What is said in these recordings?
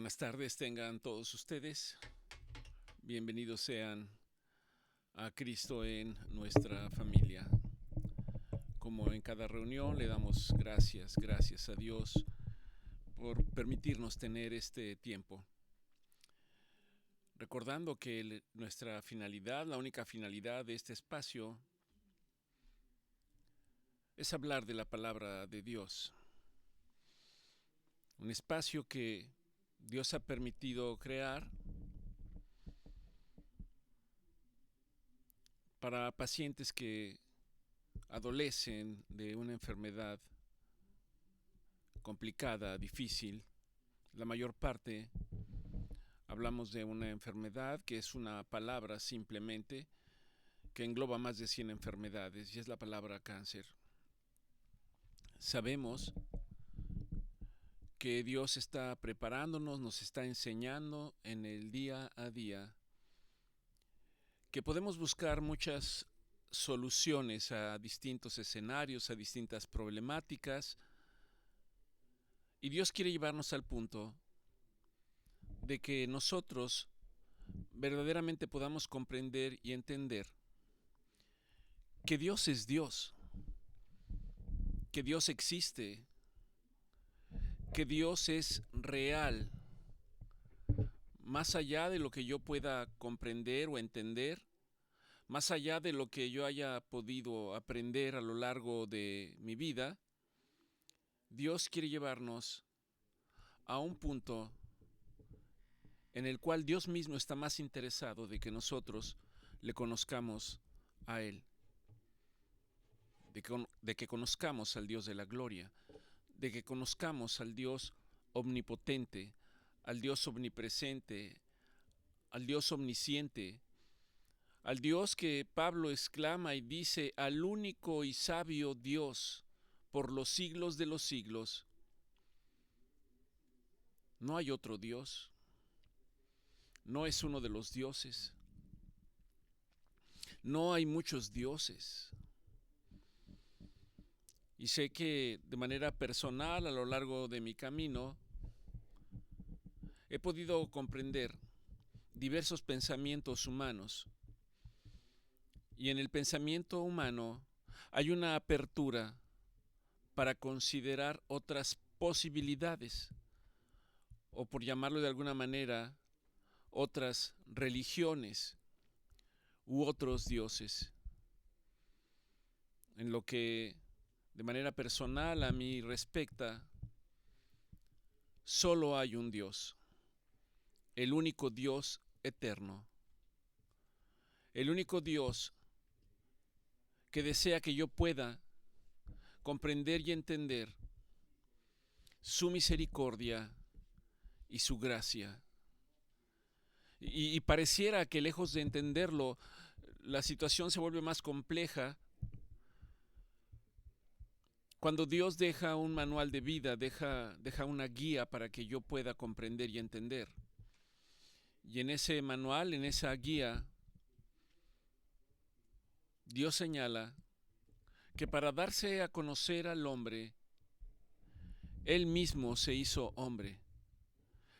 Buenas tardes tengan todos ustedes. Bienvenidos sean a Cristo en nuestra familia. Como en cada reunión le damos gracias a Dios por permitirnos tener este tiempo. Recordando que nuestra finalidad, la única finalidad de este espacio es hablar de la palabra de Dios. Un espacio que Dios ha permitido crear para pacientes que adolecen de una enfermedad complicada, difícil. La mayor parte hablamos de una enfermedad que es una palabra simplemente que engloba más de 100 enfermedades y es la palabra cáncer. Sabemos que Dios está preparándonos, nos está enseñando en el día a día que podemos buscar muchas soluciones a distintos escenarios, a distintas problemáticas, y Dios quiere llevarnos al punto de que nosotros verdaderamente podamos comprender y entender que Dios es Dios, que Dios existe, que Dios es real, más allá de lo que yo pueda comprender o entender, más allá de lo que yo haya podido aprender a lo largo de mi vida. Dios quiere llevarnos a un punto en el cual Dios mismo está más interesado de que nosotros le conozcamos a Él, de que conozcamos al Dios de la gloria, de que conozcamos al Dios omnipotente, al Dios omnipresente, al Dios omnisciente, al Dios que Pablo exclama y dice: al único y sabio Dios por los siglos de los siglos. No hay otro Dios, no es uno de los dioses, no hay muchos dioses. Y sé que de manera personal a lo largo de mi camino he podido comprender diversos pensamientos humanos. Y en el pensamiento humano hay una apertura para considerar otras posibilidades, o por llamarlo de alguna manera, otras religiones u otros dioses. En lo que de manera personal a mí respecta, solo hay un Dios, el único Dios eterno, el único Dios que desea que yo pueda comprender y entender su misericordia y su gracia. Y pareciera que lejos de entenderlo, la situación se vuelve más compleja cuando Dios deja un manual de vida, deja una guía para que yo pueda comprender y entender. Y en ese manual, en esa guía, Dios señala que para darse a conocer al hombre, Él mismo se hizo hombre.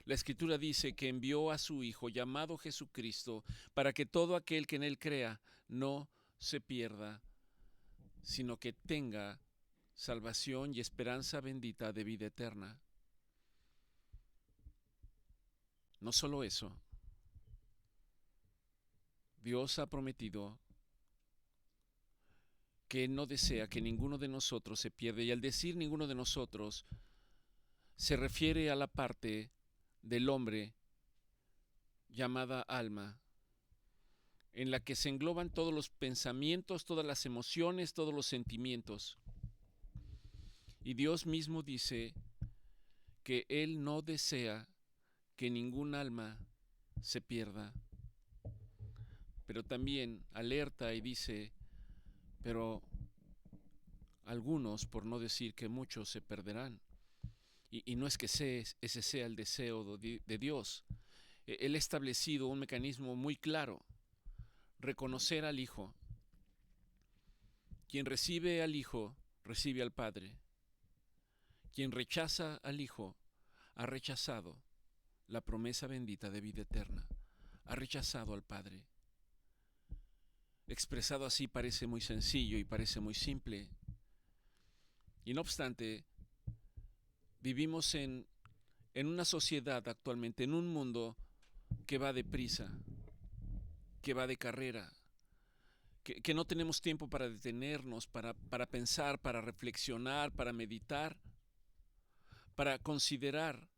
La Escritura dice que envió a su Hijo, llamado Jesucristo, para que todo aquel que en Él crea no se pierda, sino que tenga salvación y esperanza bendita de vida eterna. No solo eso, Dios ha prometido que no desea que ninguno de nosotros se pierda, y al decir ninguno de nosotros, se refiere a la parte del hombre llamada alma, en la que se engloban todos los pensamientos, todas las emociones, todos los sentimientos. Y Dios mismo dice que Él no desea que ningún alma se pierda, pero también alerta y dice: pero algunos, por no decir que muchos, se perderán. Y no es que ese sea el deseo de Dios. Él ha establecido un mecanismo muy claro: reconocer al Hijo. Quien recibe al Hijo, recibe al Padre. Quien rechaza al Hijo, ha rechazado la promesa bendita de vida eterna, ha rechazado al Padre. Expresado así parece muy sencillo y parece muy simple. Y no obstante, vivimos en una sociedad actualmente, en un mundo que va deprisa, que va de carrera, que no tenemos tiempo para detenernos, para pensar, para reflexionar, para meditar, para considerar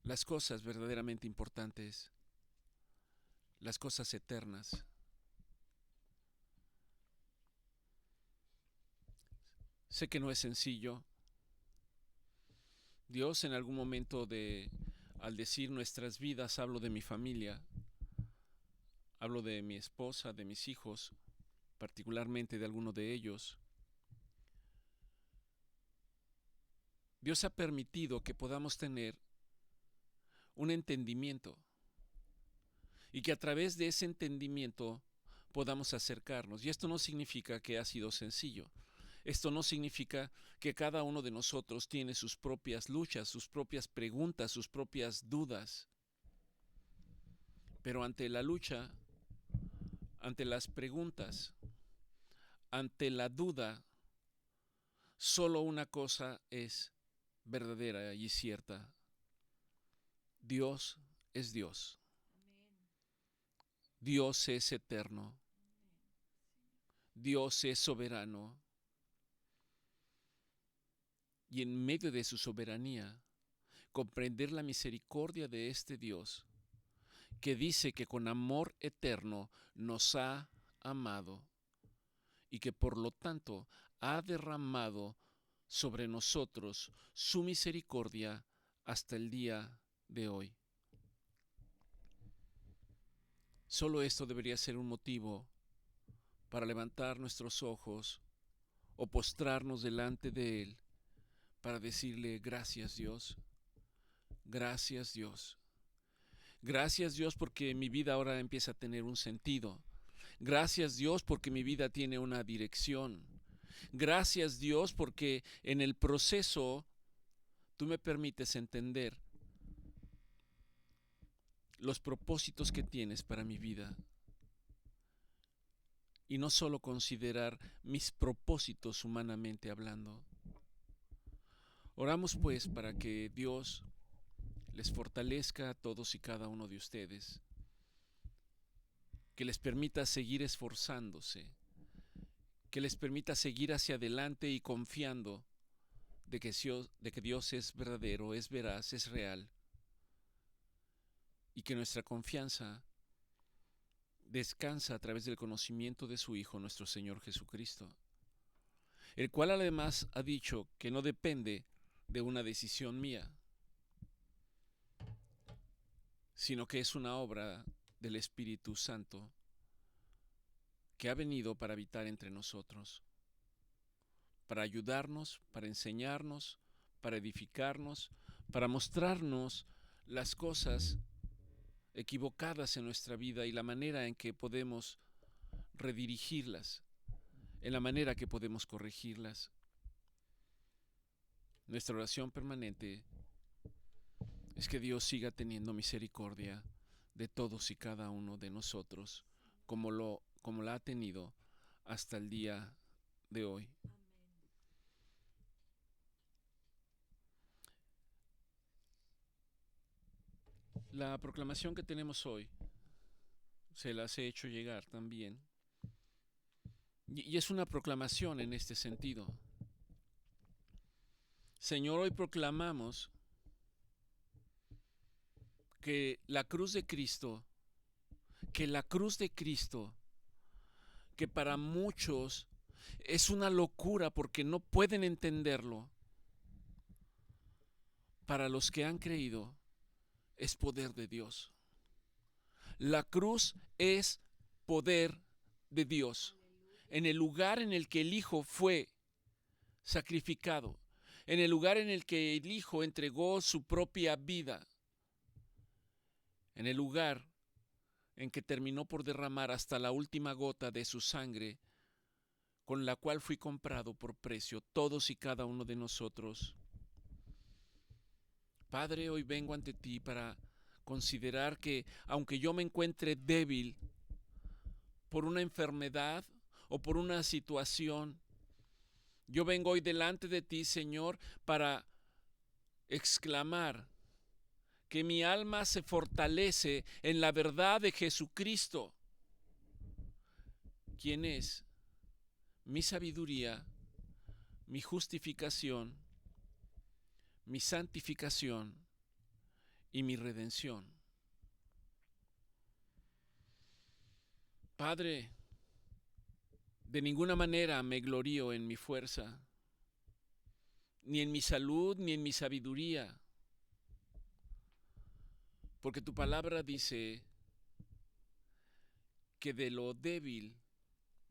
las cosas verdaderamente importantes, las cosas eternas. Sé que no es sencillo. Dios en algún momento al decir nuestras vidas, hablo de mi familia, hablo de mi esposa, de mis hijos, particularmente de alguno de ellos. Dios ha permitido que podamos tener un entendimiento y que a través de ese entendimiento podamos acercarnos. Y esto no significa que ha sido sencillo. Esto no significa que cada uno de nosotros tiene sus propias luchas, sus propias preguntas, sus propias dudas. Pero ante la lucha, ante las preguntas, ante la duda, solo una cosa es verdadera y cierta. Dios es Dios. Dios es eterno. Dios es soberano. Y en medio de su soberanía, comprender la misericordia de este Dios, que dice que con amor eterno nos ha amado y que por lo tanto ha derramado sobre nosotros su misericordia hasta el día de hoy. Solo esto debería ser un motivo para levantar nuestros ojos o postrarnos delante de Él para decirle: gracias Dios, gracias Dios. Gracias Dios porque mi vida ahora empieza a tener un sentido. Gracias Dios porque mi vida tiene una dirección. Gracias Dios porque en el proceso tú me permites entender los propósitos que tienes para mi vida. Y no solo considerar mis propósitos humanamente hablando. Oramos pues para que Dios les fortalezca a todos y cada uno de ustedes, que les permita seguir esforzándose, que les permita seguir hacia adelante y confiando de que Dios es verdadero, es veraz, es real, y que nuestra confianza descansa a través del conocimiento de su Hijo, nuestro Señor Jesucristo, el cual además ha dicho que no depende de una decisión mía, sino que es una obra del Espíritu Santo que ha venido para habitar entre nosotros, para ayudarnos, para enseñarnos, para edificarnos, para mostrarnos las cosas equivocadas en nuestra vida y la manera en que podemos redirigirlas, en la manera que podemos corregirlas. Nuestra oración permanente es que Dios siga teniendo misericordia de todos y cada uno de nosotros, como la ha tenido hasta el día de hoy. La proclamación que tenemos hoy se las he hecho llegar también. Y es una proclamación en este sentido. Señor, hoy proclamamos que la cruz de Cristo, que para muchos es una locura porque no pueden entenderlo, para los que han creído es poder de Dios. La cruz es poder de Dios. En el lugar en el que el Hijo fue sacrificado, en el lugar en el que el Hijo entregó su propia vida, en el lugar en que terminó por derramar hasta la última gota de su sangre, con la cual fui comprado por precio, todos y cada uno de nosotros. Padre, hoy vengo ante ti para considerar que aunque yo me encuentre débil por una enfermedad o por una situación, yo vengo hoy delante de ti, Señor, para exclamar que mi alma se fortalece en la verdad de Jesucristo, quien es mi sabiduría, mi justificación, mi santificación y mi redención. Padre, de ninguna manera me glorío en mi fuerza, ni en mi salud, ni en mi sabiduría, porque tu palabra dice que de lo débil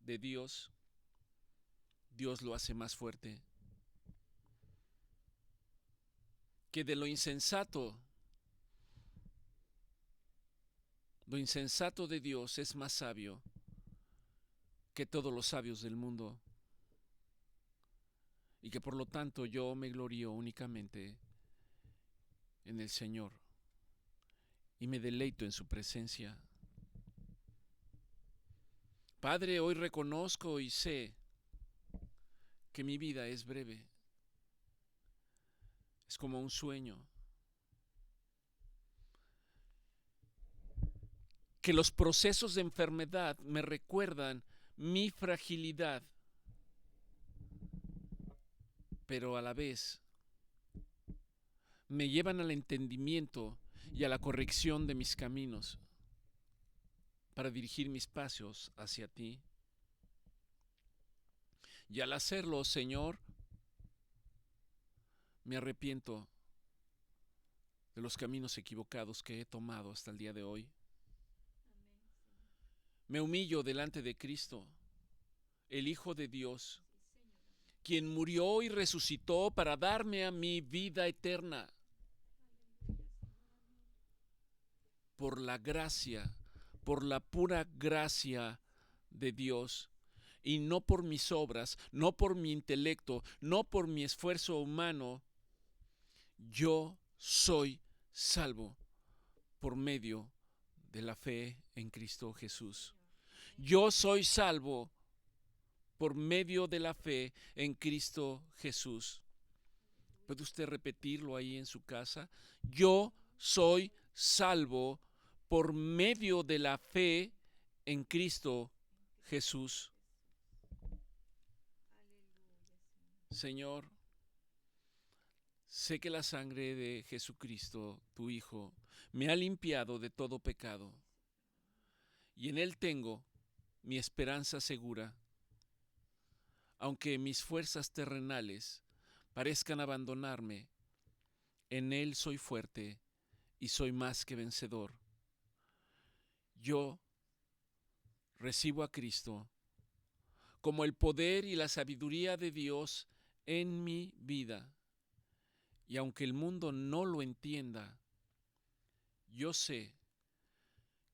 de Dios, Dios lo hace más fuerte, que de lo insensato de Dios es más sabio que todos los sabios del mundo, y que por lo tanto yo me glorío únicamente en el Señor y me deleito en su presencia. Padre, hoy reconozco y sé que mi vida es breve, es como un sueño, que los procesos de enfermedad me recuerdan mi fragilidad, pero a la vez me llevan al entendimiento y a la corrección de mis caminos para dirigir mis pasos hacia ti. Y al hacerlo, Señor, me arrepiento de los caminos equivocados que he tomado hasta el día de hoy. Me humillo delante de Cristo, el Hijo de Dios, quien murió y resucitó para darme a mí vida eterna. Por la gracia, por la pura gracia de Dios, y no por mis obras, no por mi intelecto, no por mi esfuerzo humano, yo soy salvo por medio de la fe en Cristo Jesús. Yo soy salvo por medio de la fe en Cristo Jesús. ¿Puede usted repetirlo ahí en su casa? Yo soy salvo por medio de la fe en Cristo Jesús. Señor, sé que la sangre de Jesucristo, tu Hijo, me ha limpiado de todo pecado, y en Él tengo mi esperanza segura. Aunque mis fuerzas terrenales parezcan abandonarme, en Él soy fuerte y soy más que vencedor. Yo recibo a Cristo como el poder y la sabiduría de Dios en mi vida. Y aunque el mundo no lo entienda, yo sé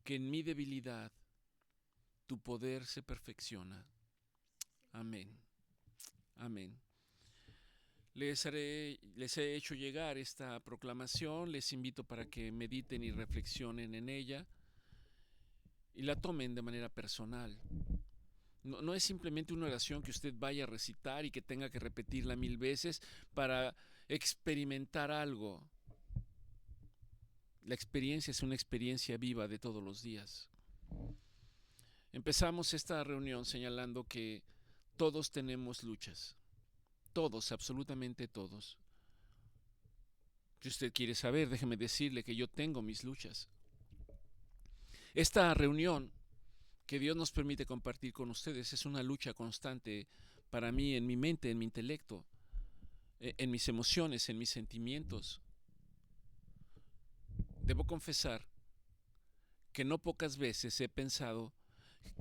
que en mi debilidad tu poder se perfecciona. Amén. Amén. Les he hecho llegar esta proclamación, les invito para que mediten y reflexionen en ella y la tomen de manera personal. No es simplemente una oración que usted vaya a recitar y que tenga que repetirla 1000 veces para experimentar algo. La experiencia es una experiencia viva de todos los días. Empezamos esta reunión señalando que todos tenemos luchas. Todos, absolutamente todos. Si usted quiere saber, déjeme decirle que yo tengo mis luchas. Esta reunión que Dios nos permite compartir con ustedes es una lucha constante para mí, en mi mente, en mi intelecto, en mis emociones, en mis sentimientos. Debo confesar que no pocas veces he pensado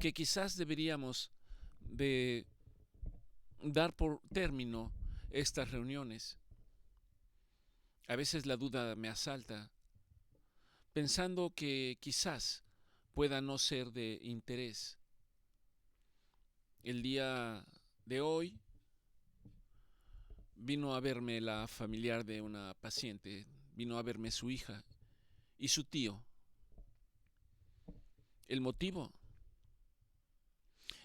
que quizás deberíamos de dar por término estas reuniones. A veces la duda me asalta, pensando que quizás pueda no ser de interés. El día de hoy vino a verme la familiar de una paciente vino a verme su hija y su tío. El motivo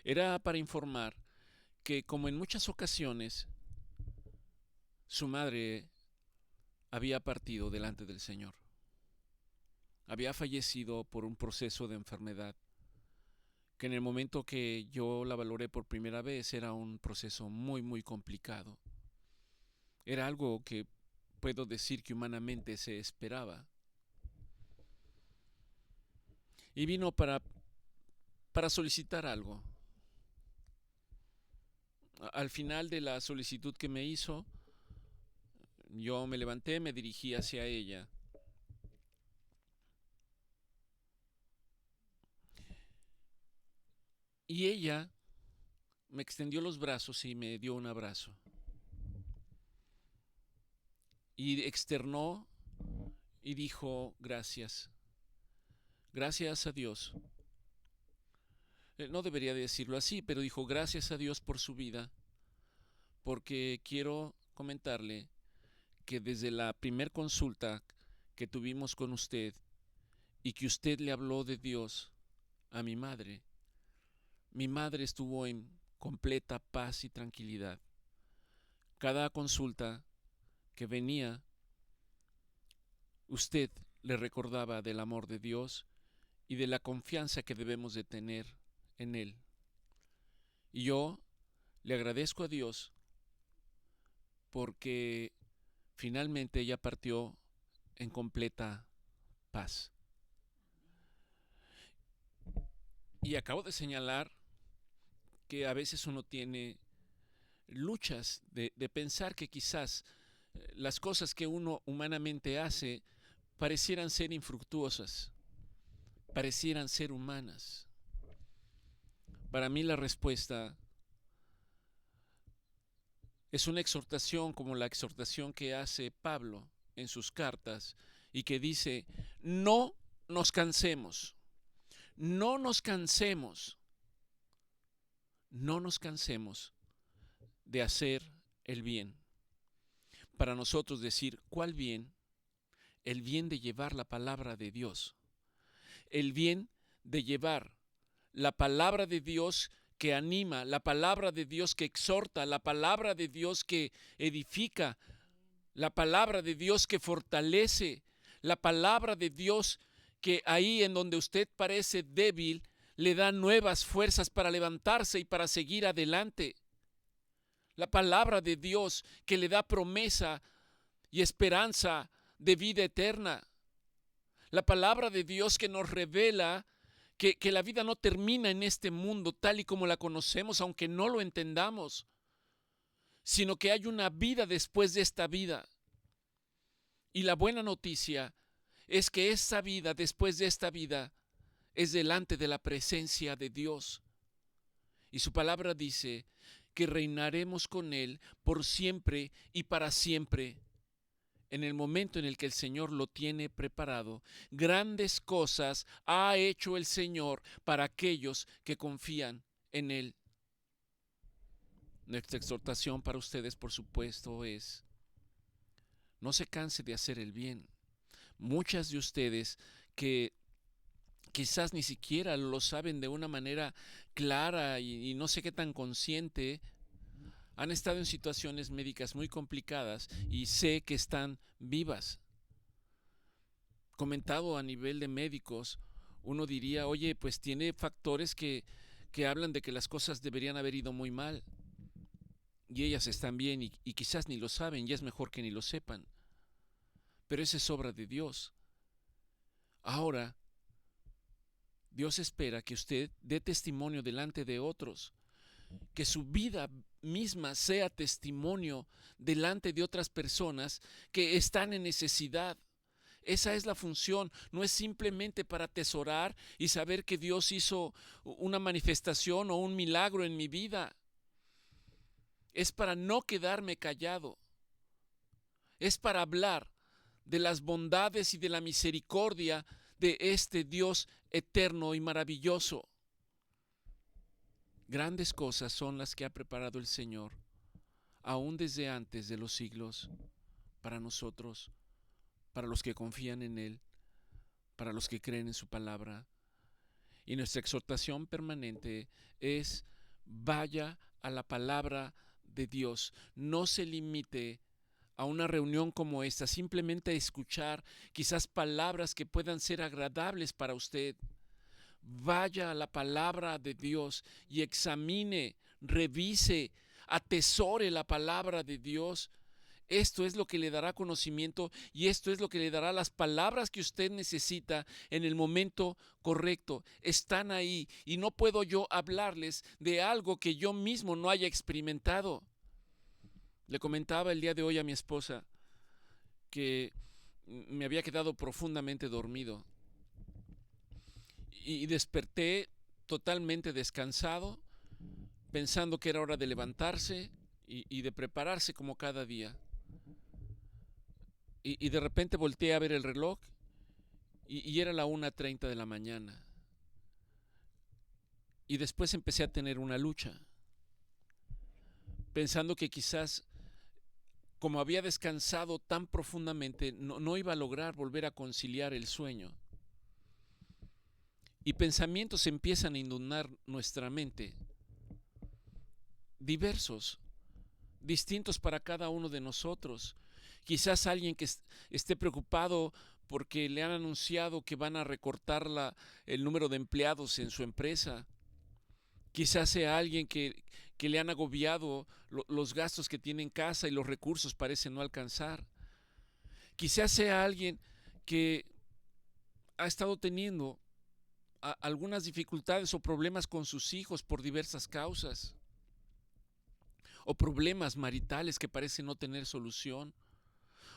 era para informar que, como en muchas ocasiones, su madre había partido delante del Señor. Había fallecido por un proceso de enfermedad que en el momento que yo la valoré por primera vez era un proceso muy, muy complicado. Era algo que puedo decir que humanamente se esperaba. Y vino para solicitar algo. Al final de la solicitud que me hizo, yo me levanté, me dirigí hacia ella. Y ella me extendió los brazos y me dio un abrazo. Y externó y dijo: gracias. Gracias a Dios. No debería decirlo así, pero dijo: gracias a Dios por su vida, porque quiero comentarle que desde la primer consulta que tuvimos con usted y que usted le habló de Dios a mi madre estuvo en completa paz y tranquilidad. Cada consulta que venía, usted le recordaba del amor de Dios y de la confianza que debemos de tener en Él. Y yo le agradezco a Dios porque finalmente ella partió en completa paz. Y acabo de señalar que a veces uno tiene luchas de pensar que quizás las cosas que uno humanamente hace parecieran ser infructuosas, parecieran ser humanas. Para mí la respuesta es una exhortación como la exhortación que hace Pablo en sus cartas y que dice: no nos cansemos, no nos cansemos, no nos cansemos de hacer el bien. Para nosotros decir, ¿cuál bien? El bien de llevar la palabra de Dios, el bien de llevar la palabra de Dios que anima, la palabra de Dios que exhorta, la palabra de Dios que edifica, la palabra de Dios que fortalece, la palabra de Dios que ahí en donde usted parece débil, le da nuevas fuerzas para levantarse y para seguir adelante. La palabra de Dios que le da promesa y esperanza de vida eterna. La palabra de Dios que nos revela que la vida no termina en este mundo tal y como la conocemos, aunque no lo entendamos, sino que hay una vida después de esta vida. Y la buena noticia es que esa vida después de esta vida es delante de la presencia de Dios. Y su palabra dice que reinaremos con Él por siempre y para siempre. En el momento en el que el Señor lo tiene preparado, grandes cosas ha hecho el Señor para aquellos que confían en Él. Nuestra exhortación para ustedes, por supuesto, es: no se canse de hacer el bien. Muchas de ustedes que quizás ni siquiera lo saben de una manera clara y no sé qué tan consciente, han estado en situaciones médicas muy complicadas y sé que están vivas. Comentado a nivel de médicos, uno diría: oye, pues tiene factores que hablan de que las cosas deberían haber ido muy mal. Y ellas están bien y quizás ni lo saben, y es mejor que ni lo sepan. Pero esa es obra de Dios. Ahora, Dios espera que usted dé testimonio delante de otros, que su vida misma sea testimonio delante de otras personas que están en necesidad. Esa es la función, no es simplemente para atesorar y saber que Dios hizo una manifestación o un milagro en mi vida. Es para no quedarme callado, es para hablar de las bondades y de la misericordia de este Dios eterno y maravilloso. Grandes cosas son las que ha preparado el Señor, aún desde antes de los siglos, para nosotros, para los que confían en Él, para los que creen en su palabra. Y nuestra exhortación permanente es: vaya a la palabra de Dios. No se limite a una reunión como esta, simplemente a escuchar quizás palabras que puedan ser agradables para usted. Vaya a la palabra de Dios y examine, revise, atesore la palabra de Dios. Esto es lo que le dará conocimiento y esto es lo que le dará las palabras que usted necesita en el momento correcto. Están ahí y no puedo yo hablarles de algo que yo mismo no haya experimentado. Le comentaba el día de hoy a mi esposa que me había quedado profundamente dormido y desperté totalmente descansado, pensando que era hora de levantarse y de prepararse como cada día. Y de repente volteé a ver el reloj y era la 1:30 de la mañana. Y después empecé a tener una lucha, pensando que quizás, como había descansado tan profundamente, no iba a lograr volver a conciliar el sueño. Y pensamientos empiezan a inundar nuestra mente, diversos, distintos para cada uno de nosotros. Quizás alguien que esté preocupado porque le han anunciado que van a recortar el número de empleados en su empresa. Quizás sea alguien que le han agobiado los gastos que tiene en casa y los recursos parecen no alcanzar. Quizás sea alguien que ha estado teniendo algunas dificultades o problemas con sus hijos por diversas causas, o problemas maritales que parecen no tener solución,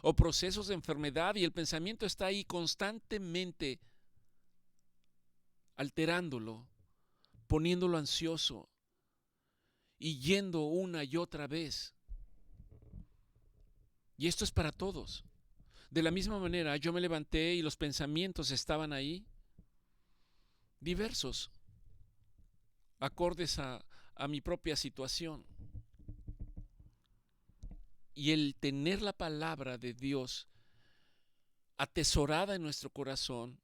o procesos de enfermedad, y el pensamiento está ahí constantemente alterándolo, poniéndolo ansioso y yendo una y otra vez. Y esto es para todos. De la misma manera, yo me levanté y los pensamientos estaban ahí, diversos, acordes a mi propia situación. Y el tener la palabra de Dios atesorada en nuestro corazón,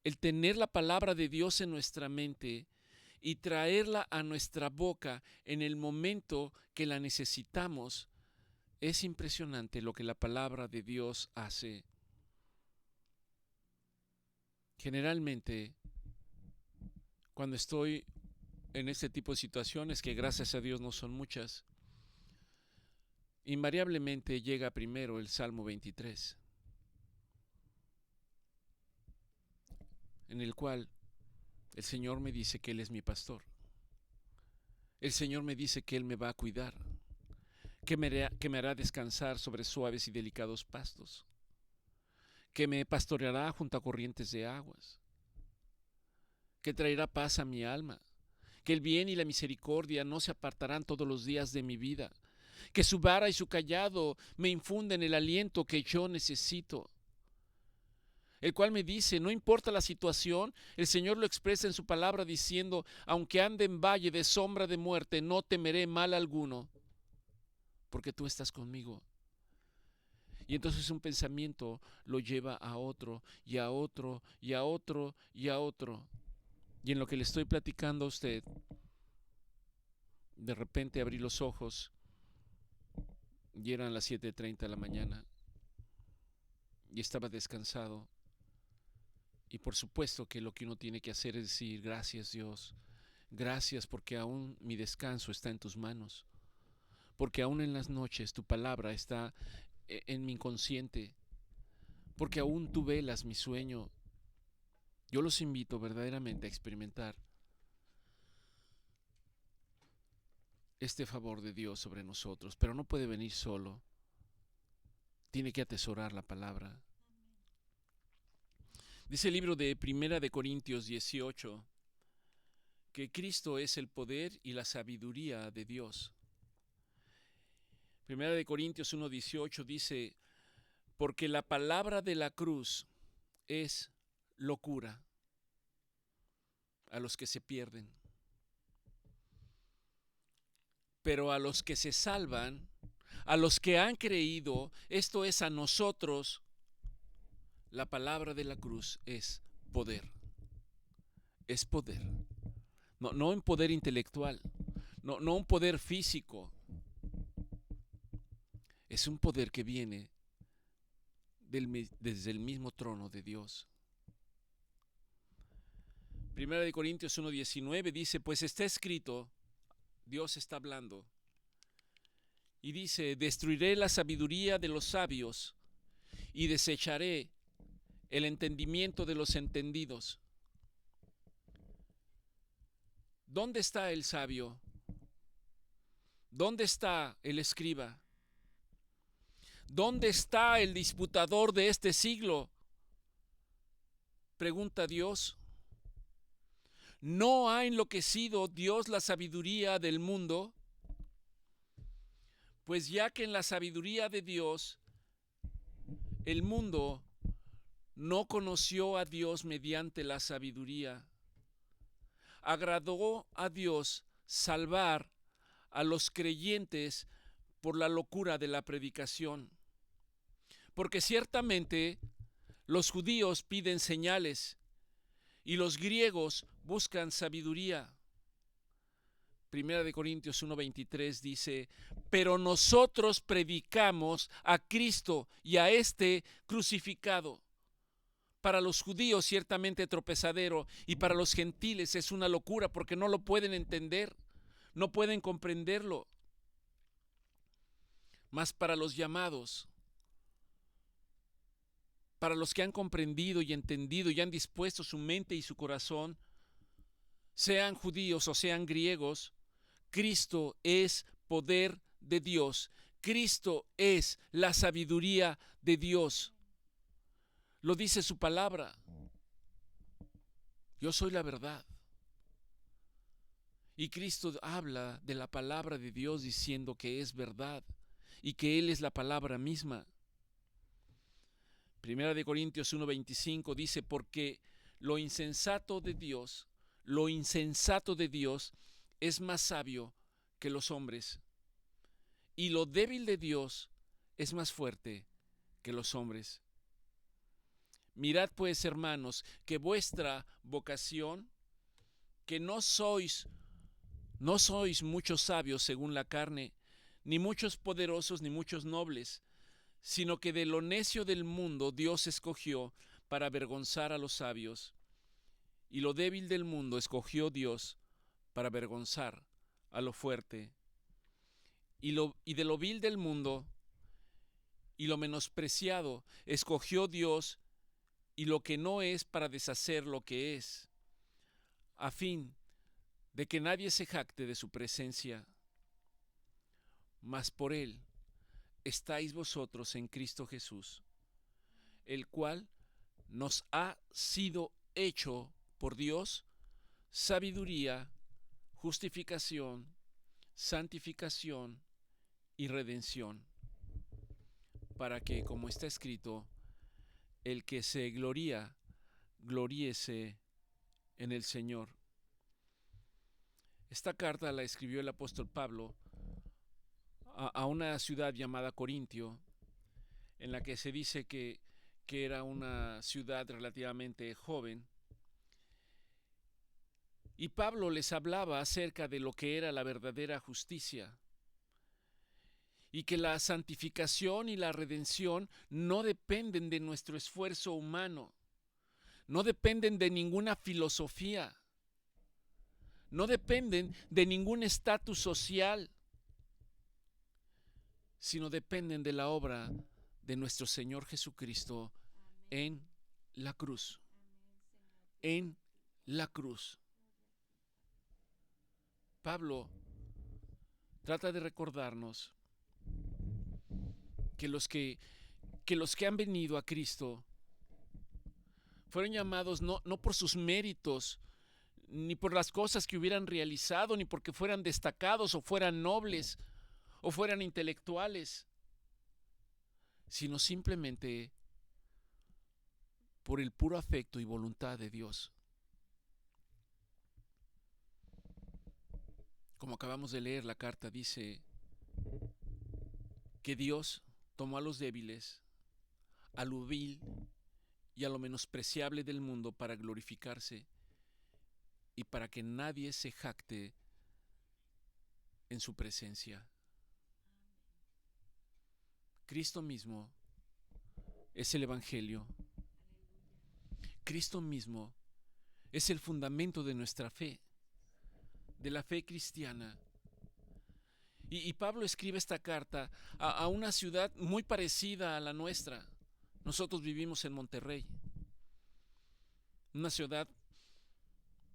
el tener la palabra de Dios en nuestra mente y traerla a nuestra boca en el momento que la necesitamos, es impresionante lo que la palabra de Dios hace. Generalmente, cuando estoy en este tipo de situaciones, que gracias a Dios no son muchas, invariablemente llega primero el Salmo 23, en el cual el Señor me dice que Él es mi pastor. El Señor me dice que Él me va a cuidar, que me hará descansar sobre suaves y delicados pastos, que me pastoreará junto a corrientes de aguas, que traerá paz a mi alma, que el bien y la misericordia no se apartarán todos los días de mi vida, que su vara y su cayado me infunden el aliento que yo necesito. El cual me dice, no importa la situación, el Señor lo expresa en su palabra diciendo: aunque ande en valle de sombra de muerte, no temeré mal alguno, porque tú estás conmigo. Y entonces un pensamiento lo lleva a otro, y a otro, y a otro, y a otro. Y en lo que le estoy platicando a usted, de repente abrí los ojos y eran las 7:30 de la mañana y estaba descansado. Y por supuesto que lo que uno tiene que hacer es decir: gracias, Dios, gracias, porque aún mi descanso está en tus manos, porque aún en las noches tu palabra está en mi inconsciente, porque aún tú velas mi sueño. Yo los invito verdaderamente a experimentar este favor de Dios sobre nosotros, pero no puede venir solo, tiene que atesorar la palabra. Dice el libro de Primera de Corintios 18 que Cristo es el poder y la sabiduría de Dios. Primera de Corintios 1:18 dice: porque la palabra de la cruz es locura a los que se pierden, pero a los que se salvan, a los que han creído, esto es, a nosotros, La palabra de la cruz es poder. Es poder. No un poder intelectual, no un poder físico. Es un poder que viene desde el mismo trono de Dios. Primera de Corintios 1:19 dice, pues está escrito, Dios está hablando, y dice, destruiré la sabiduría de los sabios y desecharé el entendimiento de los entendidos. ¿Dónde está el sabio? ¿Dónde está el escriba? ¿Dónde está el disputador de este siglo? Pregunta Dios. ¿No ha enloquecido Dios la sabiduría del mundo? Pues ya que en la sabiduría de Dios el mundo no conoció a Dios mediante la sabiduría, agradó a Dios salvar a los creyentes por la locura de la predicación. Porque ciertamente los judíos piden señales y los griegos buscan sabiduría. Primera de Corintios 1:23 dice, pero nosotros predicamos a Cristo y a este crucificado. Para los judíos ciertamente tropezadero y para los gentiles es una locura porque no lo pueden entender, no pueden comprenderlo. Mas para los llamados, para los que han comprendido y entendido y han dispuesto su mente y su corazón, sean judíos o sean griegos, Cristo es poder de Dios. Cristo es la sabiduría de Dios. Lo dice su palabra. Yo soy la verdad. Y Cristo habla de la palabra de Dios diciendo que es verdad y que Él es la palabra misma. Primera de Corintios 1:25 dice, porque lo insensato de Dios es más sabio que los hombres, y lo débil de Dios es más fuerte que los hombres. Mirad pues, hermanos, que vuestra vocación, que no sois muchos sabios según la carne, ni muchos poderosos, ni muchos nobles, sino que de lo necio del mundo Dios escogió para avergonzar a los sabios, y lo débil del mundo escogió Dios para avergonzar a lo fuerte, y de lo vil del mundo y lo menospreciado escogió Dios, y lo que no es para deshacer lo que es, a fin de que nadie se jacte de su presencia. Mas por Él estáis vosotros en Cristo Jesús, el cual nos ha sido hecho por Dios sabiduría, justificación, santificación y redención, para que, como está escrito, el que se gloría, gloríese en el Señor. Esta carta la escribió el apóstol Pablo a una ciudad llamada Corintio, en la que se dice que era una ciudad relativamente joven. Y Pablo les hablaba acerca de lo que era la verdadera justicia, y que la santificación y la redención no dependen de nuestro esfuerzo humano, no dependen de ninguna filosofía, no dependen de ningún estatus social, sino dependen de la obra de nuestro Señor Jesucristo en la cruz. En la cruz. Pablo trata de recordarnos que los que han venido a Cristo fueron llamados no por sus méritos, ni por las cosas que hubieran realizado, ni porque fueran destacados o fueran nobles o fueran intelectuales, sino simplemente por el puro afecto y voluntad de Dios. Como acabamos de leer, la carta dice que Dios tomó a los débiles, a lo vil y a lo menospreciable del mundo para glorificarse y para que nadie se jacte en su presencia. Cristo mismo es el Evangelio. Cristo mismo es el fundamento de nuestra fe, de la fe cristiana. Y Pablo escribe esta carta a una ciudad muy parecida a la nuestra. Nosotros vivimos en Monterrey, una ciudad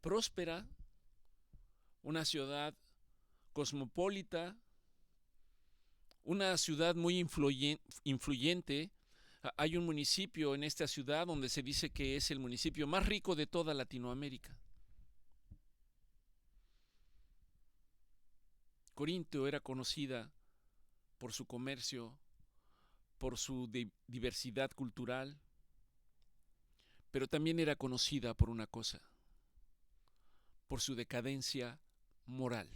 próspera, una ciudad cosmopolita, una ciudad muy influyente. Hay un municipio en esta ciudad donde se dice que es el municipio más rico de toda Latinoamérica. Corinto era conocida por su comercio, por su diversidad cultural, pero también era conocida por una cosa, por su decadencia moral.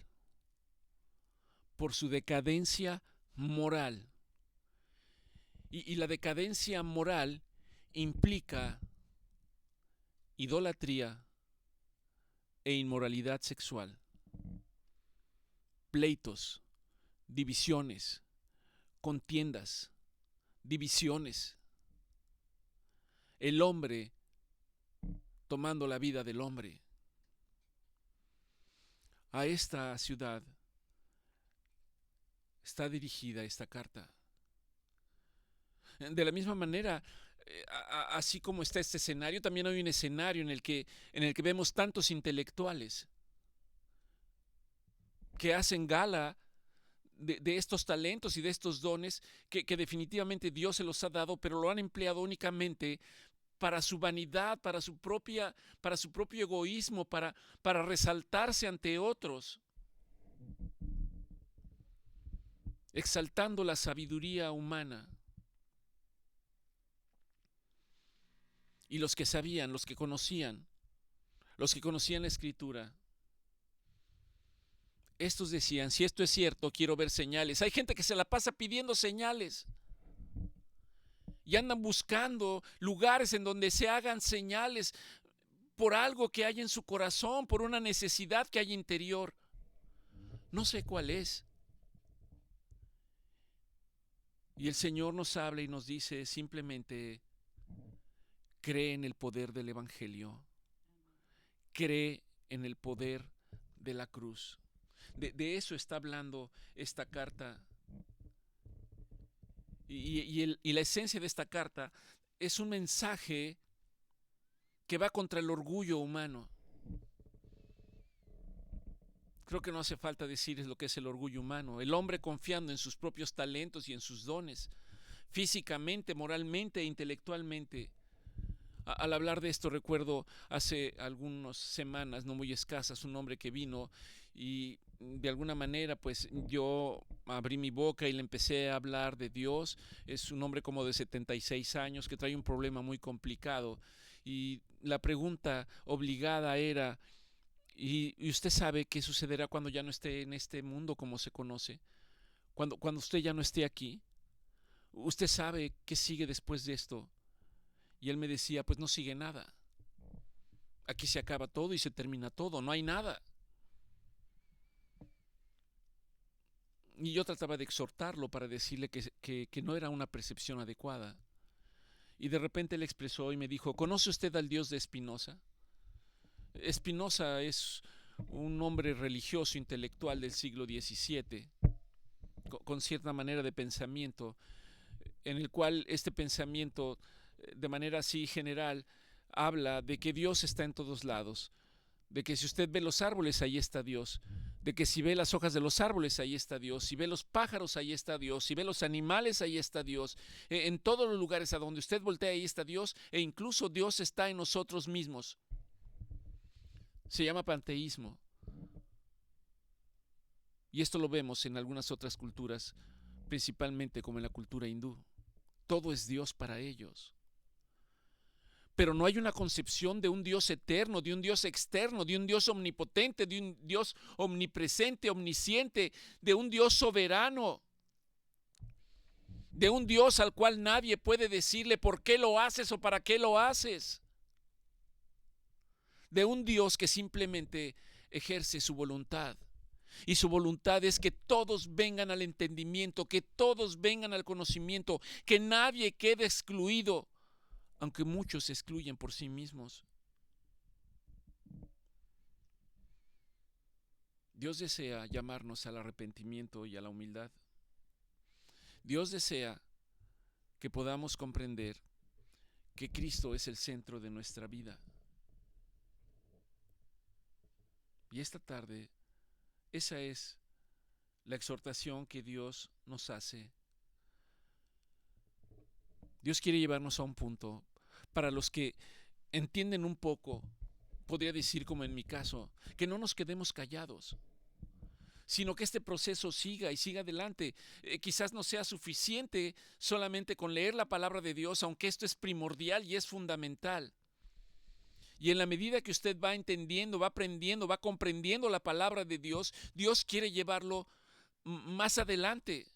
Por su decadencia moral. Y la decadencia moral implica idolatría e inmoralidad sexual, pleitos, divisiones, contiendas, divisiones. El hombre tomando la vida del hombre. A esta ciudad está dirigida esta carta. De la misma manera, así como está este escenario, también hay un escenario en el que vemos tantos intelectuales que hacen gala de estos talentos y de estos dones que definitivamente Dios se los ha dado, pero lo han empleado únicamente para su vanidad, para su propio egoísmo, para resaltarse ante otros, exaltando la sabiduría humana. Y los que sabían, los que conocían la Escritura, estos decían, si esto es cierto, quiero ver señales. Hay gente que se la pasa pidiendo señales y andan buscando lugares en donde se hagan señales por algo que hay en su corazón, por una necesidad que hay interior. No sé cuál es. Y el Señor nos habla y nos dice simplemente, cree en el poder del Evangelio, cree en el poder de la cruz. De eso está hablando esta carta. Y la esencia de esta carta es un mensaje que va contra el orgullo humano. Creo que no hace falta decirles lo que es el orgullo humano. El hombre confiando en sus propios talentos y en sus dones, físicamente, moralmente e intelectualmente. Al hablar de esto, recuerdo hace algunas semanas, no muy escasas, un hombre que vino y de alguna manera pues yo abrí mi boca y le empecé a hablar de Dios. Es un hombre como de 76 años que trae un problema muy complicado y la pregunta obligada era, ¿y usted sabe qué sucederá cuando ya no esté en este mundo como se conoce? Cuando usted ya no esté aquí, ¿usted sabe qué sigue después de esto? Y él me decía, pues no sigue nada. Aquí se acaba todo y se termina todo, no hay nada. Y yo trataba de exhortarlo para decirle que no era una percepción adecuada. Y de repente él expresó y me dijo, ¿conoce usted al Dios de Spinoza? Spinoza es un hombre religioso, intelectual del siglo XVII, con cierta manera de pensamiento, en el cual este pensamiento, de manera así general, habla de que Dios está en todos lados, de que si usted ve los árboles, ahí está Dios, de que si ve las hojas de los árboles, ahí está Dios, si ve los pájaros, ahí está Dios, si ve los animales, ahí está Dios, en todos los lugares a donde usted voltea, ahí está Dios, e incluso Dios está en nosotros mismos. Se llama panteísmo. Y esto lo vemos en algunas otras culturas, principalmente como en la cultura hindú. Todo es Dios para ellos. Pero no hay una concepción de un Dios eterno, de un Dios externo, de un Dios omnipotente, de un Dios omnipresente, omnisciente, de un Dios soberano. de un Dios al cual nadie puede decirle por qué lo haces o para qué lo haces, de un Dios que simplemente ejerce su voluntad. Y su voluntad es que todos vengan al entendimiento, que todos vengan al conocimiento, que nadie quede excluido, aunque muchos se excluyen por sí mismos. Dios desea llamarnos al arrepentimiento y a la humildad. Dios desea que podamos comprender que Cristo es el centro de nuestra vida. Y esta tarde, esa es la exhortación que Dios nos hace. Dios quiere llevarnos a un punto para los que entienden un poco, podría decir como en mi caso, que no nos quedemos callados, sino que este proceso siga y siga adelante. Quizás no sea suficiente solamente con leer la palabra de Dios, aunque esto es primordial y es fundamental. Y en la medida que usted va entendiendo, va aprendiendo, va comprendiendo la palabra de Dios, Dios quiere llevarlo más adelante.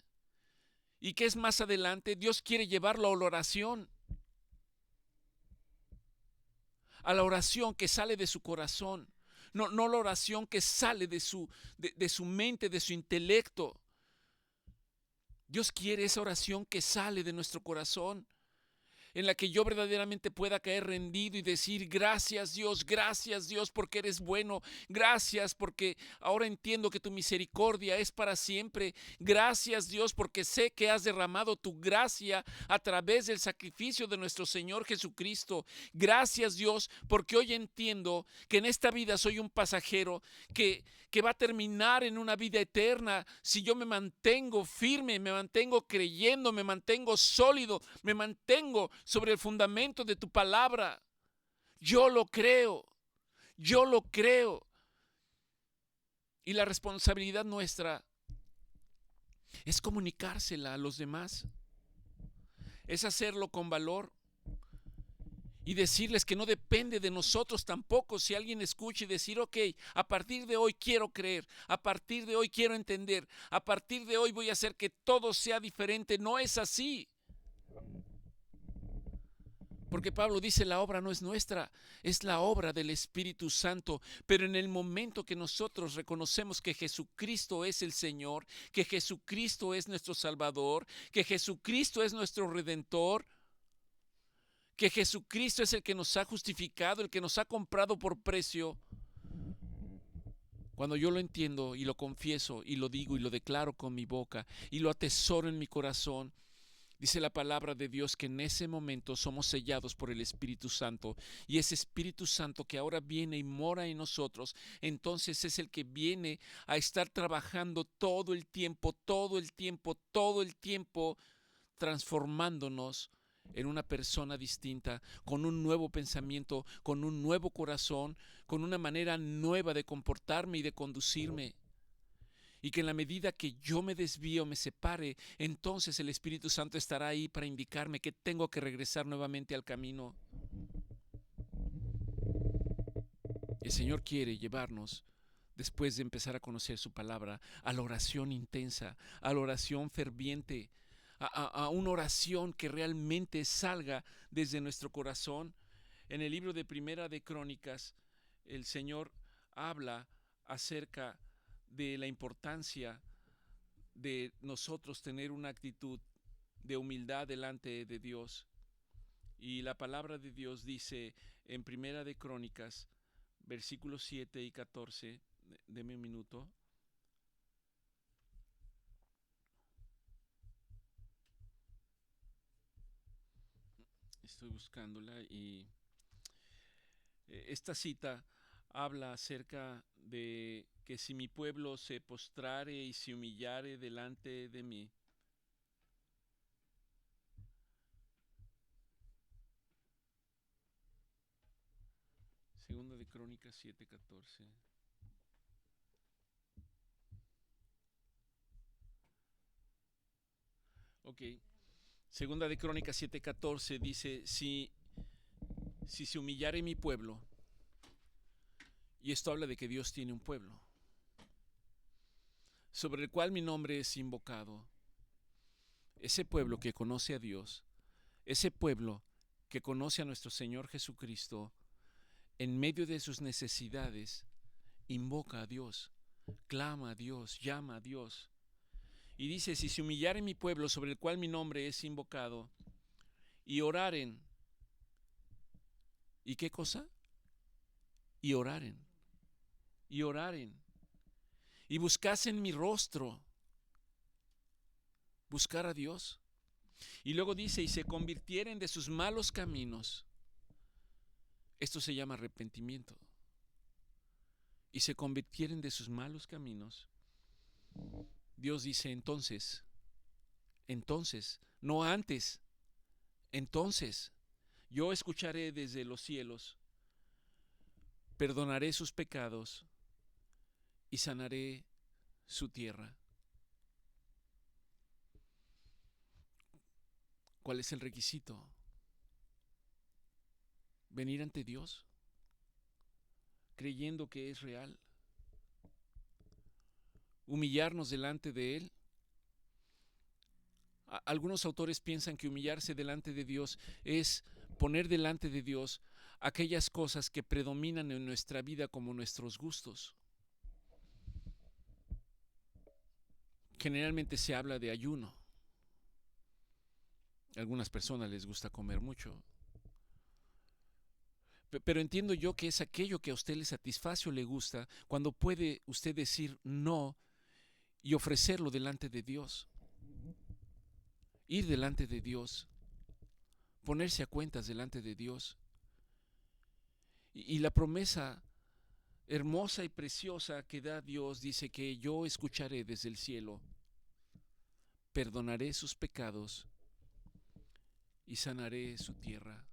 ¿Y qué es más adelante? Dios quiere llevarlo a la oración. A la oración que sale de su corazón. No la oración que sale de su mente, de su intelecto. Dios quiere esa oración que sale de nuestro corazón, en la que yo verdaderamente pueda caer rendido y decir: gracias Dios, porque eres bueno, gracias porque ahora entiendo que tu misericordia es para siempre, gracias Dios porque sé que has derramado tu gracia a través del sacrificio de nuestro Señor Jesucristo, gracias Dios porque hoy entiendo que en esta vida soy un pasajero que va a terminar en una vida eterna si yo me mantengo firme, me mantengo creyendo, me mantengo sólido, me mantengo sobre el fundamento de tu palabra. Yo lo creo, yo lo creo. Y la responsabilidad nuestra es comunicársela a los demás, es hacerlo con valor y decirles que no depende de nosotros tampoco. Si alguien escucha y decir: ok, a partir de hoy quiero creer, a partir de hoy quiero entender, a partir de hoy voy a hacer que todo sea diferente. No es así. Porque Pablo dice: la obra no es nuestra, es la obra del Espíritu Santo. Pero en el momento que nosotros reconocemos que Jesucristo es el Señor, que Jesucristo es nuestro Salvador, que Jesucristo es nuestro Redentor, que Jesucristo es el que nos ha justificado, el que nos ha comprado por precio, cuando yo lo entiendo y lo confieso y lo digo y lo declaro con mi boca y lo atesoro en mi corazón, dice la palabra de Dios que en ese momento somos sellados por el Espíritu Santo, y ese Espíritu Santo que ahora viene y mora en nosotros, entonces es el que viene a estar trabajando todo el tiempo, transformándonos en una persona distinta, con un nuevo pensamiento, con un nuevo corazón, con una manera nueva de comportarme y de conducirme. Y que en la medida que yo me desvío, me separe, entonces el Espíritu Santo estará ahí para indicarme que tengo que regresar nuevamente al camino. El Señor quiere llevarnos, después de empezar a conocer su palabra, a la oración intensa, a la oración ferviente, a una oración que realmente salga desde nuestro corazón. En el libro de Primera de Crónicas, el Señor habla acerca de la importancia de nosotros tener una actitud de humildad delante de Dios. Y la palabra de Dios dice en Primera de Crónicas, versículos 7 y 14, deme un minuto. Estoy buscándola y esta cita habla acerca de que si mi pueblo se postrare y se humillare delante de mí. Segunda de Crónicas 7:14. Ok. Segunda de Crónicas 7:14 dice: si se humillare mi pueblo, y esto habla de que Dios tiene un pueblo, sobre el cual mi nombre es invocado, ese pueblo que conoce a Dios, ese pueblo que conoce a nuestro Señor Jesucristo, en medio de sus necesidades, invoca a Dios, clama a Dios, llama a Dios. Y dice, si se humillare mi pueblo sobre el cual mi nombre es invocado, y oraren, ¿y qué cosa? Y oraren, y oraren, y buscasen mi rostro, buscar a Dios. Y luego dice, y se convirtieren de sus malos caminos. Esto se llama arrepentimiento. Y se convirtieren de sus malos caminos. Dios dice entonces, no antes, entonces, yo escucharé desde los cielos, perdonaré sus pecados y sanaré su tierra. ¿Cuál es el requisito? Venir ante Dios, creyendo que es real, humillarnos delante de Él. Algunos autores piensan que humillarse delante de Dios es poner delante de Dios aquellas cosas que predominan en nuestra vida como nuestros gustos. Generalmente se habla de ayuno. A algunas personas les gusta comer mucho. Pero entiendo yo que es aquello que a usted le satisface o le gusta cuando puede usted decir no y ofrecerlo delante de Dios. Ir delante de Dios, ponerse a cuentas delante de Dios. Y la promesa hermosa y preciosa que da Dios dice que yo escucharé desde el cielo, perdonaré sus pecados y sanaré su tierra.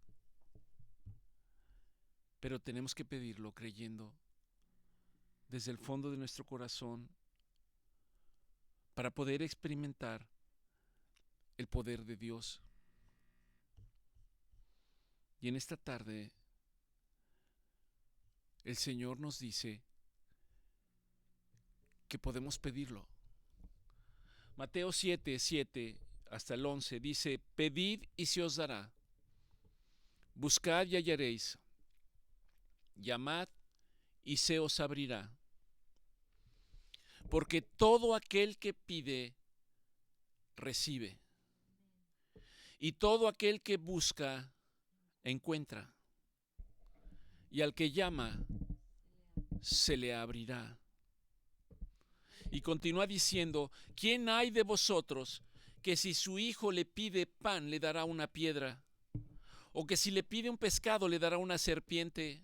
Pero tenemos que pedirlo creyendo desde el fondo de nuestro corazón para poder experimentar el poder de Dios. Y en esta tarde el Señor nos dice que podemos pedirlo. Mateo 7 hasta el 11 dice, pedid y se os dará, buscad y hallaréis, llamad y se os abrirá. Porque todo aquel que pide, recibe. Y todo aquel que busca, encuentra. Y al que llama, se le abrirá. Y continúa diciendo, ¿quién hay de vosotros que si su hijo le pide pan, le dará una piedra? ¿O que si le pide un pescado, le dará una serpiente?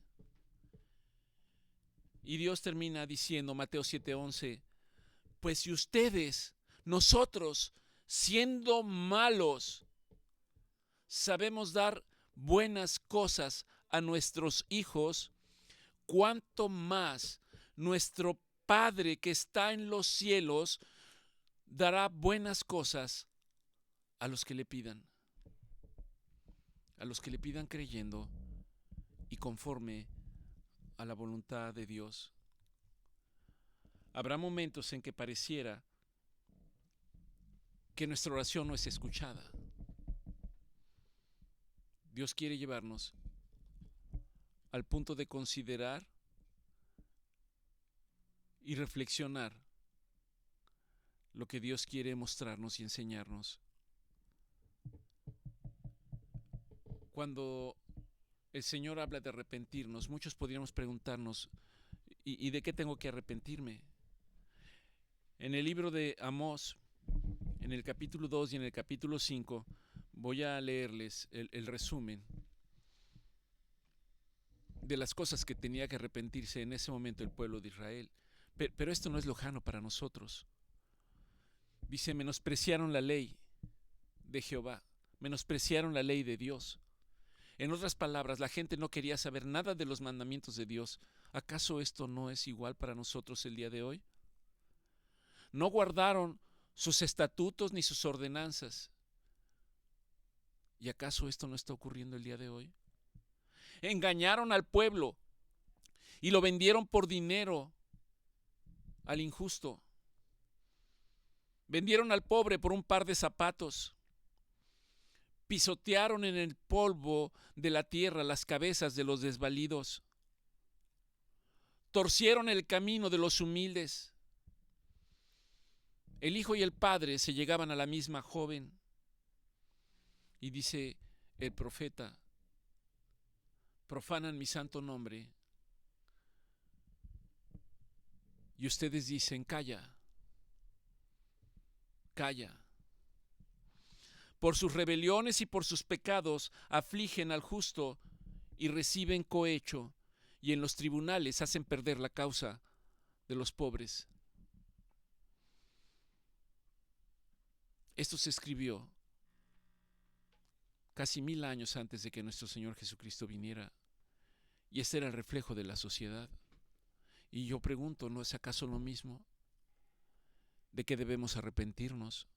Y Dios termina diciendo, Mateo 7:11, pues si ustedes, nosotros, siendo malos, sabemos dar buenas cosas a nuestros hijos, cuánto más nuestro Padre que está en los cielos dará buenas cosas a los que le pidan. A los que le pidan creyendo y conforme a la voluntad de Dios. Habrá momentos en que pareciera que nuestra oración no es escuchada. Dios quiere llevarnos al punto de considerar y reflexionar lo que Dios quiere mostrarnos y enseñarnos. Cuando el Señor habla de arrepentirnos, muchos podríamos preguntarnos, ¿y de qué tengo que arrepentirme? En el libro de Amós, en el capítulo 2 y en el capítulo 5, voy a leerles el resumen de las cosas que tenía que arrepentirse en ese momento el pueblo de Israel. Pero esto no es lejano para nosotros. Dice, menospreciaron la ley de Jehová, menospreciaron la ley de Dios. En otras palabras, la gente no quería saber nada de los mandamientos de Dios. ¿Acaso esto no es igual para nosotros el día de hoy? No guardaron sus estatutos ni sus ordenanzas. ¿Y acaso esto no está ocurriendo el día de hoy? Engañaron al pueblo y lo vendieron por dinero al injusto. Vendieron al pobre por un par de zapatos. Pisotearon en el polvo de la tierra las cabezas de los desvalidos. Torcieron el camino de los humildes. El hijo y el padre se llegaban a la misma joven. Y dice el profeta: profanan mi santo nombre. Y ustedes dicen: calla, calla. Por sus rebeliones y por sus pecados afligen al justo y reciben cohecho, y en los tribunales hacen perder la causa de los pobres. Esto se escribió casi 1000 años antes de que nuestro Señor Jesucristo viniera, y este era el reflejo de la sociedad. Y yo pregunto, ¿no es acaso lo mismo? ¿De qué debemos arrepentirnos?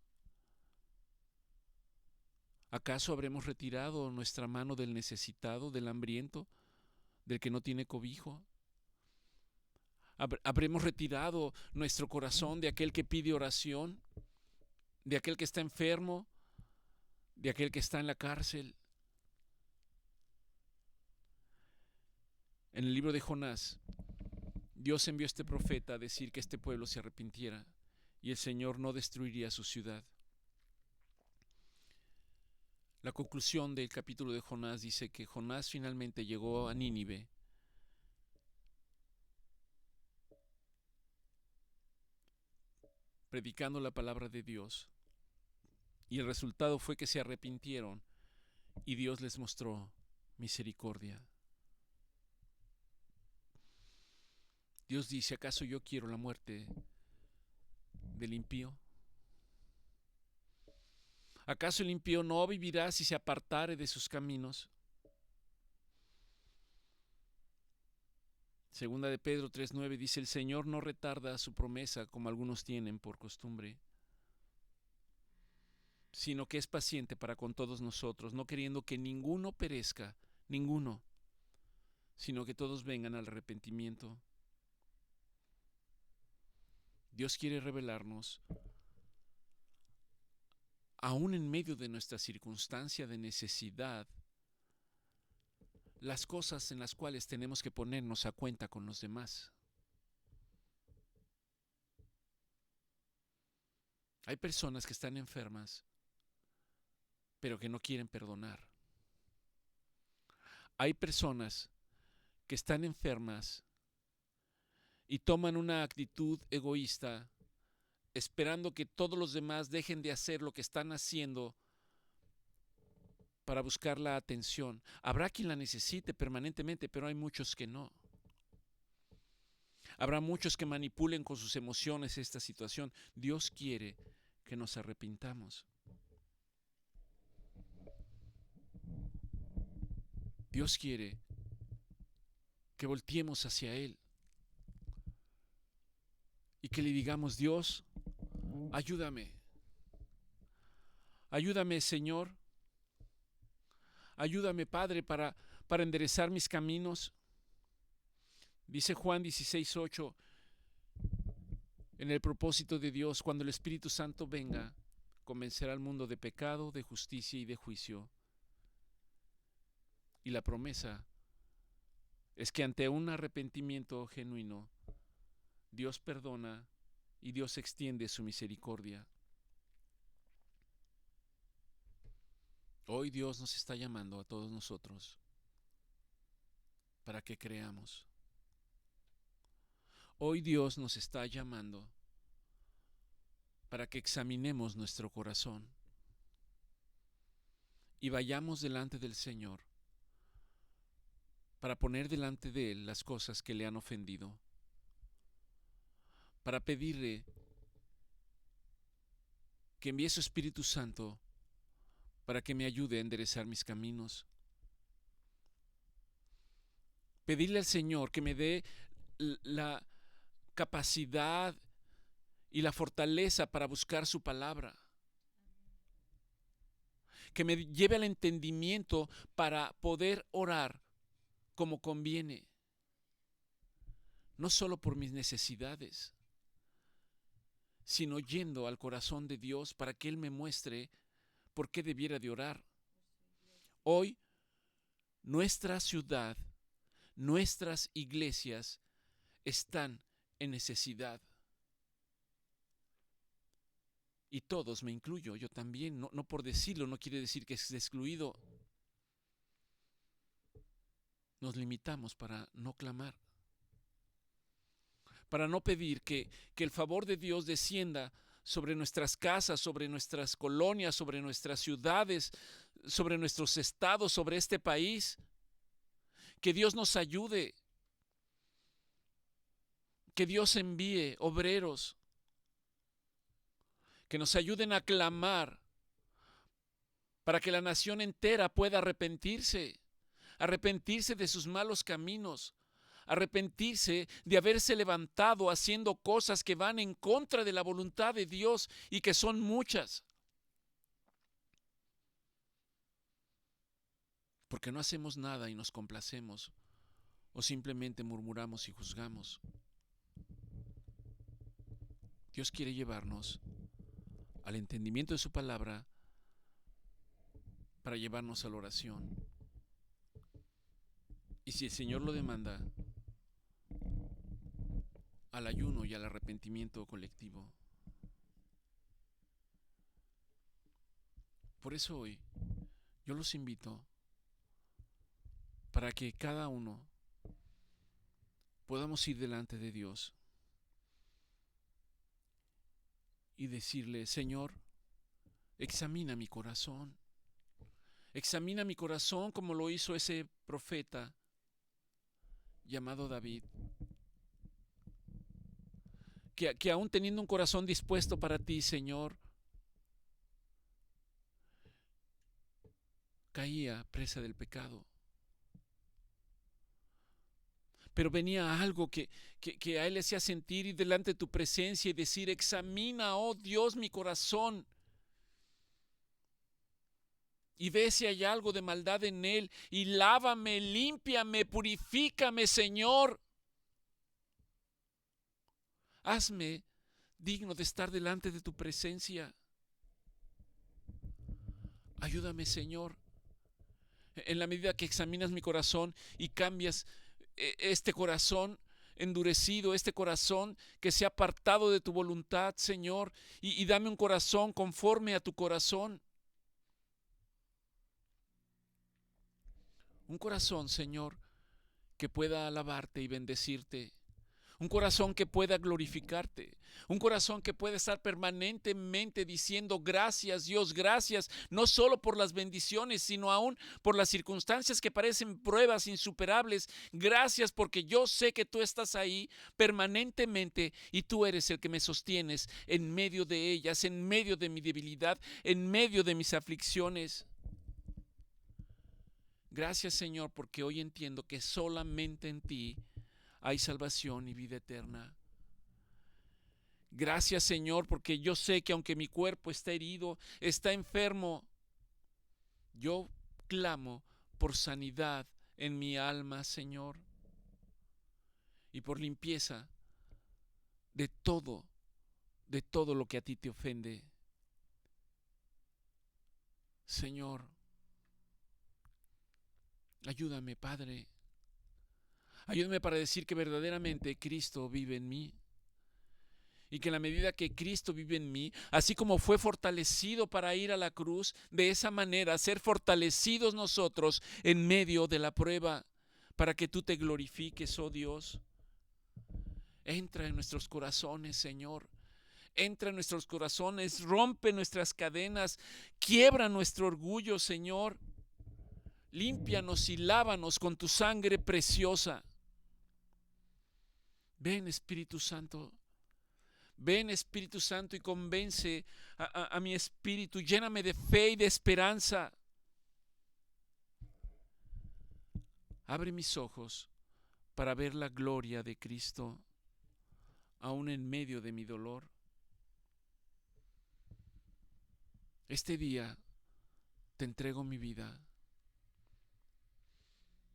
¿Acaso habremos retirado nuestra mano del necesitado, del hambriento, del que no tiene cobijo? ¿Habremos retirado nuestro corazón de aquel que pide oración, de aquel que está enfermo, de aquel que está en la cárcel? En el libro de Jonás, Dios envió a este profeta a decir que este pueblo se arrepintiera y el Señor no destruiría su ciudad. La conclusión del capítulo de Jonás dice que Jonás finalmente llegó a Nínive predicando la palabra de Dios, y el resultado fue que se arrepintieron y Dios les mostró misericordia. Dios dice: ¿acaso yo quiero la muerte del impío? ¿Acaso el impío no vivirá si se apartare de sus caminos? Segunda de Pedro 3:9 dice: el Señor no retarda su promesa como algunos tienen por costumbre, sino que es paciente para con todos nosotros, no queriendo que ninguno perezca, ninguno, sino que todos vengan al arrepentimiento. Dios quiere revelarnos, aún en medio de nuestra circunstancia de necesidad, las cosas en las cuales tenemos que ponernos a cuenta con los demás. Hay personas que están enfermas, pero que no quieren perdonar. Hay personas que están enfermas y toman una actitud egoísta, esperando que todos los demás dejen de hacer lo que están haciendo para buscar la atención. Habrá quien la necesite permanentemente, pero hay muchos que no. Habrá muchos que manipulen con sus emociones esta situación. Dios quiere que nos arrepintamos. Dios quiere que volteemos hacia Él y que le digamos: Dios, ayúdame. Ayúdame, Señor. Ayúdame, Padre, para enderezar mis caminos. Dice Juan 16:8, en el propósito de Dios, cuando el Espíritu Santo venga, convencerá al mundo de pecado, de justicia y de juicio. Y la promesa es que ante un arrepentimiento genuino, Dios perdona y Dios extiende su misericordia. Hoy Dios nos está llamando a todos nosotros para que creamos. Hoy Dios nos está llamando para que examinemos nuestro corazón y vayamos delante del Señor para poner delante de Él las cosas que le han ofendido, para pedirle que envíe su Espíritu Santo para que me ayude a enderezar mis caminos. Pedirle al Señor que me dé la capacidad y la fortaleza para buscar su palabra, que me lleve al entendimiento para poder orar como conviene, no solo por mis necesidades, sino yendo al corazón de Dios para que Él me muestre por qué debiera de orar. Hoy, nuestra ciudad, nuestras iglesias están en necesidad. Y todos, me incluyo, yo también, no por decirlo, no quiere decir que esté excluido. Nos limitamos para no clamar, para no pedir que el favor de Dios descienda sobre nuestras casas, sobre nuestras colonias, sobre nuestras ciudades, sobre nuestros estados, sobre este país. Que Dios nos ayude, que Dios envíe obreros que nos ayuden a clamar para que la nación entera pueda arrepentirse de sus malos caminos, arrepentirse de haberse levantado haciendo cosas que van en contra de la voluntad de Dios y que son muchas. Porque no hacemos nada y nos complacemos o simplemente murmuramos y juzgamos. Dios quiere llevarnos al entendimiento de su palabra para llevarnos a la oración. Y si el Señor lo demanda, al ayuno y al arrepentimiento colectivo. Por eso hoy yo los invito para que cada uno podamos ir delante de Dios y decirle: Señor, examina mi corazón como lo hizo ese profeta llamado David, que aún teniendo un corazón dispuesto para ti, Señor, caía presa del pecado. Pero venía algo que a él le hacía sentir ir delante de tu presencia y decir: examina, oh Dios, mi corazón, y ve si hay algo de maldad en él, y lávame, límpiame, purifícame, Señor. Hazme digno de estar delante de tu presencia. Ayúdame, Señor, en la medida que examinas mi corazón y cambias este corazón endurecido, este corazón que se ha apartado de tu voluntad, Señor, y dame un corazón conforme a tu corazón. Un corazón, Señor, que pueda alabarte y bendecirte. Un corazón que pueda glorificarte. Un corazón que pueda estar permanentemente diciendo: gracias, Dios, gracias, no solo por las bendiciones, sino aún por las circunstancias que parecen pruebas insuperables. Gracias porque yo sé que tú estás ahí permanentemente y tú eres el que me sostienes en medio de ellas, en medio de mi debilidad, en medio de mis aflicciones. Gracias, Señor, porque hoy entiendo que solamente en ti hay salvación y vida eterna. Gracias, Señor, porque yo sé que aunque mi cuerpo está herido, está enfermo, yo clamo por sanidad en mi alma, Señor, y por limpieza de todo lo que a ti te ofende. Señor, ayúdame, Padre. Ayúdame para decir que verdaderamente Cristo vive en mí. Y que en la medida que Cristo vive en mí, así como fue fortalecido para ir a la cruz, de esa manera ser fortalecidos nosotros en medio de la prueba, para que tú te glorifiques, oh Dios. Entra en nuestros corazones, Señor. Entra en nuestros corazones, rompe nuestras cadenas, quiebra nuestro orgullo, Señor. Límpianos y lávanos con tu sangre preciosa. Ven, Espíritu Santo. Ven, Espíritu Santo, y convence a mi espíritu. Lléname de fe y de esperanza. Abre mis ojos para ver la gloria de Cristo, aún en medio de mi dolor. Este día te entrego mi vida.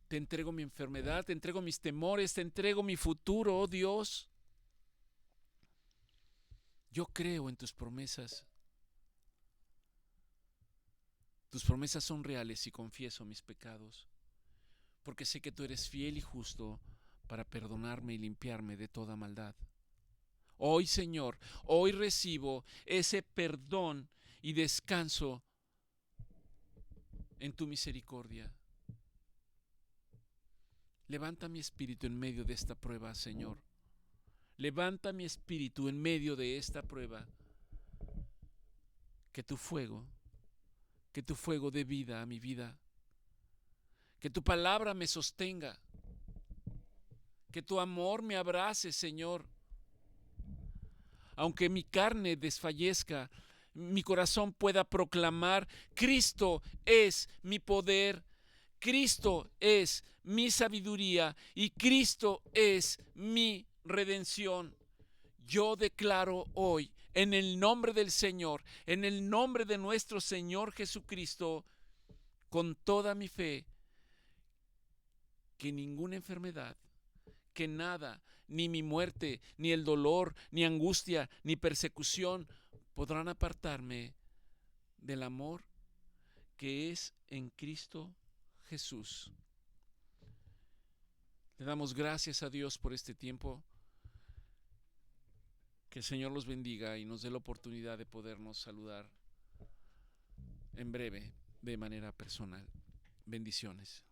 Te entrego mi enfermedad, te entrego mis temores, te entrego mi futuro, oh Dios. Yo creo en tus promesas. Tus promesas son reales y confieso mis pecados, porque sé que tú eres fiel y justo para perdonarme y limpiarme de toda maldad. Hoy, Señor, hoy recibo ese perdón y descanso en tu misericordia. Levanta mi espíritu en medio de esta prueba, Señor. Levanta mi espíritu en medio de esta prueba. Que tu fuego dé vida a mi vida. Que tu palabra me sostenga. Que tu amor me abrace, Señor. Aunque mi carne desfallezca, mi corazón pueda proclamar: Cristo es mi poder, Cristo es mi sabiduría y Cristo es mi redención. Yo declaro hoy, en el nombre del Señor, en el nombre de nuestro Señor Jesucristo, con toda mi fe, que ninguna enfermedad, que nada, ni mi muerte, ni el dolor, ni angustia, ni persecución podrán apartarme del amor que es en Cristo Jesús. Le damos gracias a Dios por este tiempo. Que el Señor los bendiga y nos dé la oportunidad de podernos saludar en breve de manera personal. Bendiciones.